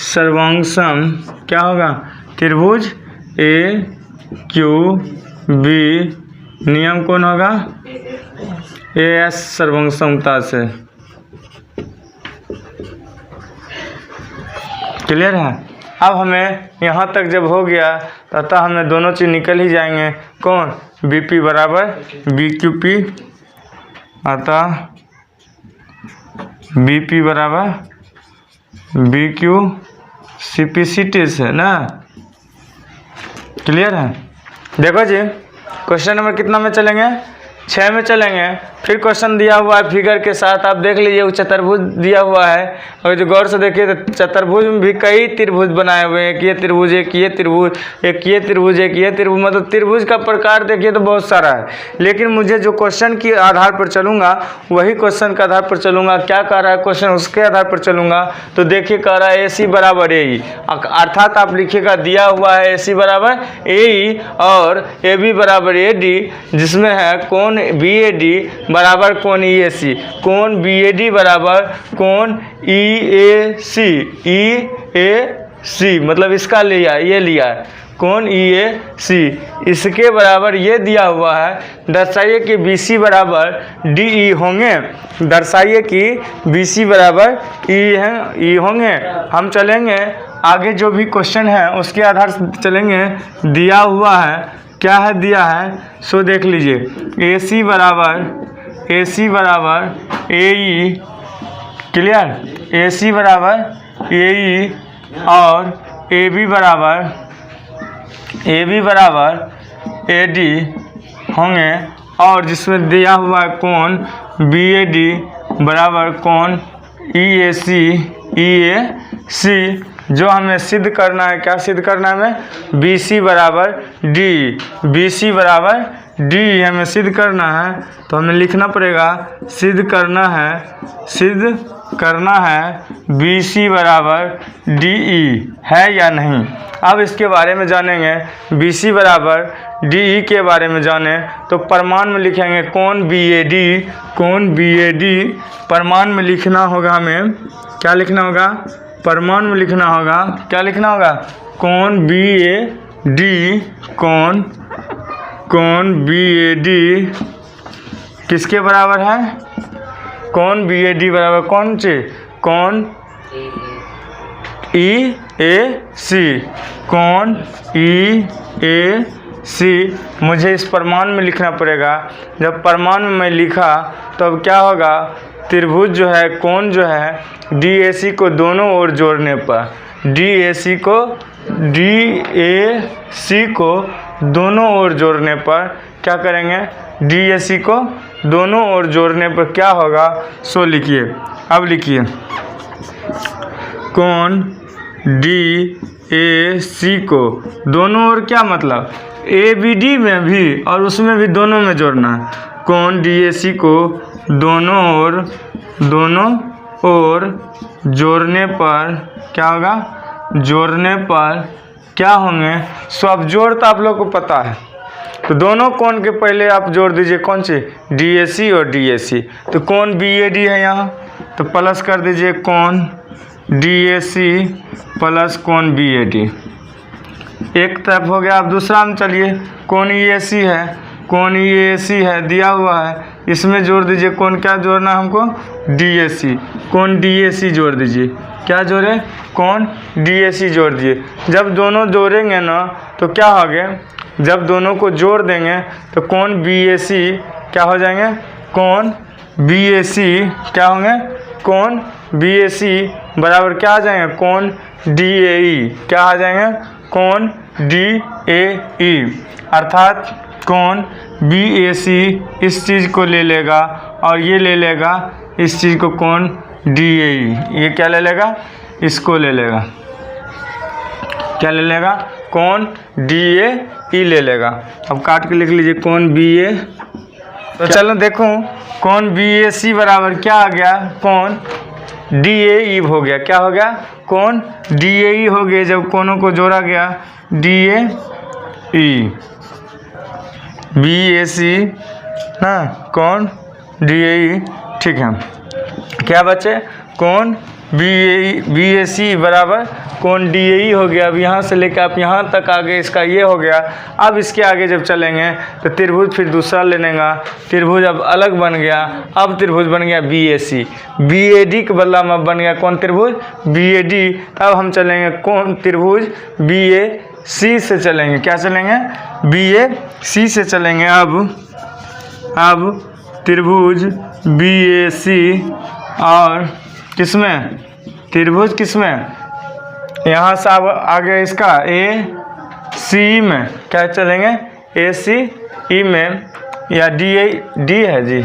सर्वांग सम क्या होगा, त्रिभुज AQB नियम कौन होगा, AS सर्वांग समता से, क्लियर है। अब हमें यहाँ तक जब हो गया तो अतः हमें दोनों चीज़ निकल ही जाएंगे, कौन BP बराबर BQP, अतः BP बराबर BQCP है ना, क्लियर है। देखो जी क्वेश्चन नंबर कितना में चलेंगे, 6 में चलेंगे। फिर क्वेश्चन दिया हुआ है फिगर के साथ, आप देख लीजिए, वो चतुर्भुज दिया हुआ है, और जो गौर से देखिए तो चतुर्भुज में भी कई त्रिभुज बनाए हुए हैं, एक ये त्रिभुज, एक ये त्रिभुज, एक ये त्रिभुज, एक ये त्रिभुज, मतलब त्रिभुज का प्रकार देखिए तो बहुत सारा है। लेकिन मुझे जो क्वेश्चन के आधार पर चलूँगा वही क्वेश्चन के आधार पर चलूँगा, क्या कह रहा है क्वेश्चन उसके आधार पर चलूँगा। तो देखिए कह रहा है AC बराबर AE, अर्थात आप लिखिएगा दिया हुआ है AC बराबर AE और AB बराबर AD, जिसमें है कोण BAD बराबर कोण EAC, कोण BAD बराबर कोण EAC, मतलब इसका लिया, ये लिया है कोण EAC, इसके बराबर ये दिया हुआ है। दर्शाइए कि BC बराबर DE होंगे, दर्शाइए कि BC बराबर E होंगे। हम चलेंगे आगे, जो भी क्वेश्चन है उसके आधार से चलेंगे। दिया हुआ है, क्या है दिया है, सो देख लीजिए, AC बराबर AE, क्लियर, AC बराबर AE और AB बराबर AD होंगे, और जिसमें दिया हुआ है कोण BAD बराबर कोण EAC, जो हमें सिद्ध करना है, क्या सिद्ध करना है हमें, BC बराबर D हमें सिद्ध करना है। तो हमें लिखना पड़ेगा सिद्ध करना है BC बराबर DE है या नहीं। अब इसके बारे में जानेंगे, BC बराबर DE के बारे में जाने तो प्रमाण में लिखेंगे कोण BAD, प्रमाण में लिखना होगा, हमें क्या लिखना होगा, प्रमाण में लिखना होगा, क्या लिखना होगा, कोण BAD किसके बराबर है, कोण BAD बराबर कौन सी, कोण EAC, कोण EAC मुझे इस प्रमाण में लिखना पड़ेगा। जब प्रमाण में मैं लिखा तो अब क्या होगा, त्रिभुज जो है, कोण जो है DAC को दोनों ओर जोड़ने पर, DAC को दोनों ओर जोड़ने पर क्या करेंगे, DAC को दोनों ओर जोड़ने पर क्या होगा, सो लिखिए। अब लिखिए कोण DAC को दोनों ओर, क्या मतलब ABD में भी और उसमें भी दोनों में जोड़ना है, कोण DAC को दोनों ओर जोड़ने पर क्या होगा, जोड़ने पर क्या होंगे, सो अब जोड़ तो आप लोग को पता है, तो दोनों कोण के पहले आप जोड़ दीजिए, कौन सी, DAC और DAC। तो कोण BAD है यहाँ, तो प्लस कर दीजिए कोण DAC प्लस कोण BAD, एक तरफ हो गया। अब दूसरा में चलिए, कोण EAC है, कोण EAC है दिया हुआ है, इसमें जोड़ दीजिए कोण, क्या जोड़ना हमको, DAC, कोण DAC जोड़ दीजिए, क्या जोड़े, कोण DAC जोड़ दिए। जब दोनों जोड़ेंगे ना तो क्या हो गया, जब दोनों को जोड़ देंगे तो कोण BAC क्या हो जाएंगे, कोण BAC क्या होंगे, कोण BAC बराबर क्या आ जाएंगे, कोण DAE क्या आ जाएंगे, कोण DAE। अर्थात कोण BAC इस चीज़ को ले लेगा और ये ले लेगा इस चीज़ को, कोण DAE ये क्या ले लेगा, इसको ले लेगा, क्या ले लेगा, कोण DAE ले लेगा। अब काट के लिख लीजिए कोण BA। तो चलो देखो कोण BAC बराबर क्या आ गया, कोण DAE हो गया, क्या हो गया, कोण DAE हो गया। जब कोणों को जोड़ा गया DAE BAC ना, कोण DAE, ठीक है। क्या बचे, कोण BAC बराबर कोण DAE हो गया। अब यहाँ से लेकर आप यहाँ तक आगे इसका ये हो गया। अब इसके आगे जब चलेंगे तो त्रिभुज फिर दूसरा लेनेगा, त्रिभुज अब अलग बन गया। अब त्रिभुज बन गया BAC, BAD के बदला में बन गया कौन त्रिभुज, BAD। अब हम चलेंगे कौन त्रिभुज BAC से चलेंगे, क्या चलेंगे, BAC से चलेंगे। अब त्रिभुज BAC और किसमें, त्रिभुज किसमें, यहाँ से अब आगे इसका AC में क्या चलेंगे, ACE में या D है जी,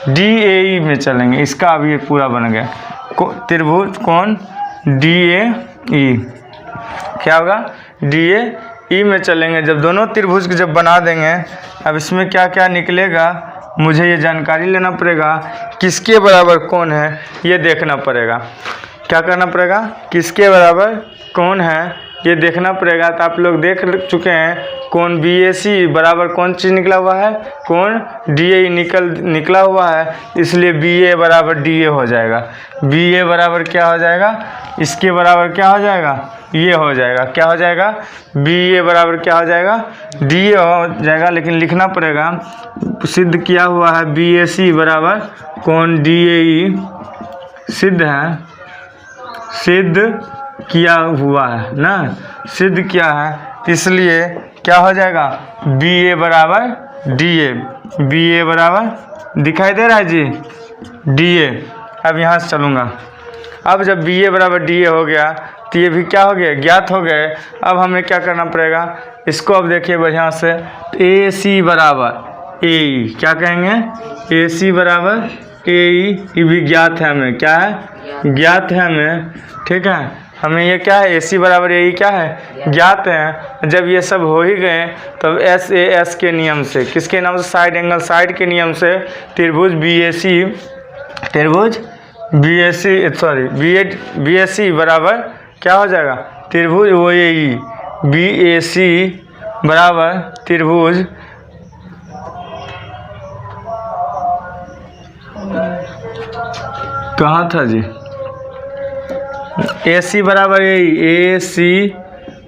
DAE में चलेंगे। इसका अब ये पूरा बन गया त्रिभुज कौन DAE, क्या होगा, DAE में चलेंगे। जब दोनों त्रिभुज जब बना देंगे, अब इसमें क्या क्या निकलेगा मुझे ये जानकारी लेना पड़ेगा। किसके बराबर कौन है ये देखना पड़ेगा, क्या करना पड़ेगा, किसके बराबर कौन है ये देखना पड़ेगा। तो आप लोग देख चुके हैं कोण BAC बराबर कौन चीज़ निकला हुआ है, कोण DAE निकला हुआ है, इसलिए BA बराबर DA हो जाएगा। BA बराबर क्या हो जाएगा, इसके बराबर क्या हो जाएगा, ये हो जाएगा, क्या हो जाएगा, BA बराबर क्या हो जाएगा, DA हो जाएगा। लेकिन लिखना पड़ेगा, सिद्ध किया हुआ है BAC बराबर कोण DAE, सिद्ध है, सिद्ध किया हुआ है ना, सिद्ध किया है, इसलिए क्या हो जाएगा, BA बराबर DA, BA बराबर दिखाई दे रहा है जी DA। अब यहाँ से चलूँगा। अब जब BA बराबर DA हो गया तो ये भी क्या हो गया, ज्ञात हो गए। अब हमें क्या करना पड़ेगा, इसको अब देखिए बढ़िया से, AC बराबर AE, क्या कहेंगे, AC बराबर AE, ये भी ज्ञात है हमें, क्या है, ज्ञात है हमें, ठीक है। हमें ये क्या है, AC बराबर AE क्या है, ज्ञात है। जब ये सब हो ही गए तब SAS के नियम से, किसके नाम से, साइड एंगल साइड के नियम से त्रिभुज BAC बराबर क्या हो जाएगा, त्रिभुज OAE BAC बराबर त्रिभुज कहाँ था जी, AC बराबर AC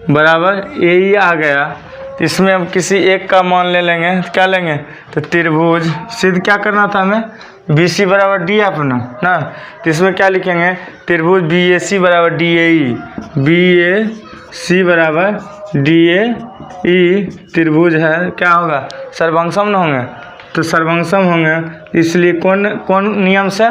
बराबर AE आ गया। इसमें हम किसी एक का मान ले लेंगे, क्या लेंगे, तो त्रिभुज सिद्ध क्या करना था हमें, BC बराबर D अपना ना, तो इसमें क्या लिखेंगे, त्रिभुज BAC बराबर DAE, BAC बराबर DAE त्रिभुज है, क्या होगा, सर्वंगसम न होंगे, तो सर्वंगसम होंगे। इसलिए कौन नियम से,